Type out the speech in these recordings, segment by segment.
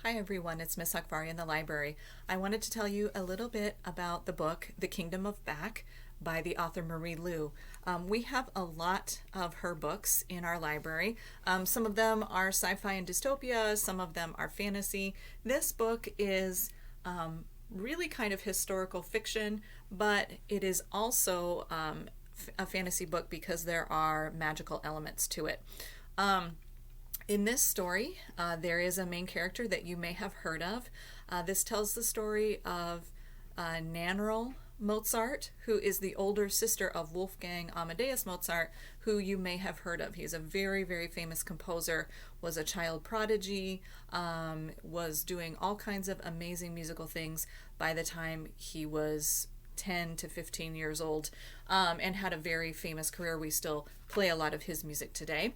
Hi everyone, it's Miss Akvari in the library. I wanted to tell you a little bit about the book The Kingdom of Back by the author Marie Lu. We have a lot of her books in our library. Some of them are sci-fi and dystopia, some of them are fantasy. This book is really kind of historical fiction, but it is also a fantasy book because there are magical elements to it. In this story, there is a main character that you may have heard of. This tells the story of Nannerl Mozart, who is the older sister of Wolfgang Amadeus Mozart, who you may have heard of. He's a very, very famous composer, was a child prodigy, was doing all kinds of amazing musical things by the time he was 10 to 15 years old, and had a very famous career. We still play a lot of his music today.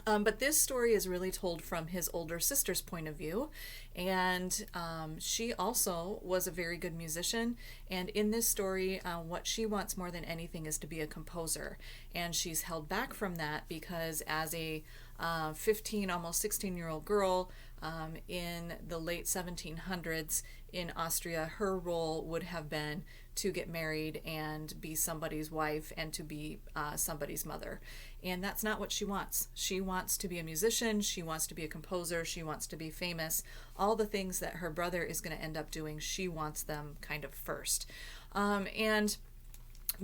But this story is really told from his older sister's point of view, and she also was a very good musician. And in this story, what she wants more than anything is to be a composer, and she's held back from that because as a 15, almost 16-year-old girl in the late 1700s in Austria, her role would have been to get married and be somebody's wife and to be somebody's mother. And that's not what she wants. She wants to be a musician, she wants to be a composer, she wants to be famous. All the things that her brother is going to end up doing, she wants them kind of first. And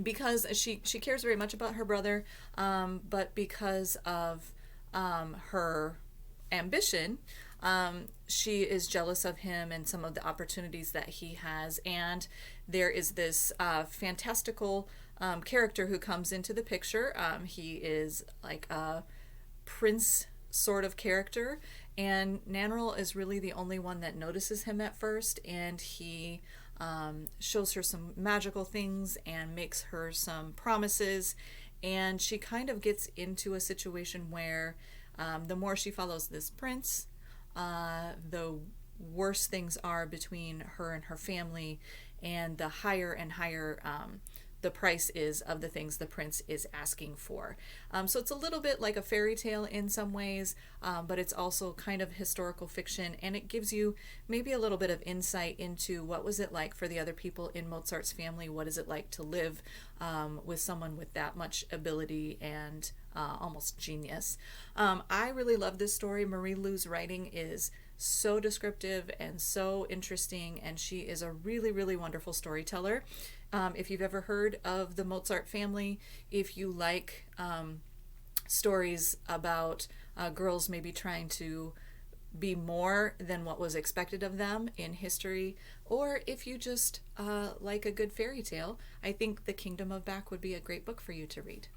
because she cares very much about her brother, but because of her ambition, she is jealous of him and some of the opportunities that he has. And there is this fantastical character who comes into the picture. He is like a prince sort of character, and Nannerl is really the only one that notices him at first, and he shows her some magical things and makes her some promises, and she kind of gets into a situation where the more she follows this prince, the worse things are between her and her family, and the higher and higher the price is of the things the prince is asking for. So it's a little bit like a fairy tale in some ways, but it's also kind of historical fiction, and it gives you maybe a little bit of insight into what was it like for the other people in Mozart's family. What is it like to live with someone with that much ability and almost genius. I really love this story. Marie Lu's writing is so descriptive and so interesting, and she is a really, really wonderful storyteller. If you've ever heard of the Mozart family, if you like stories about girls maybe trying to be more than what was expected of them in history, or if you just like a good fairy tale, I think The Kingdom of Back would be a great book for you to read.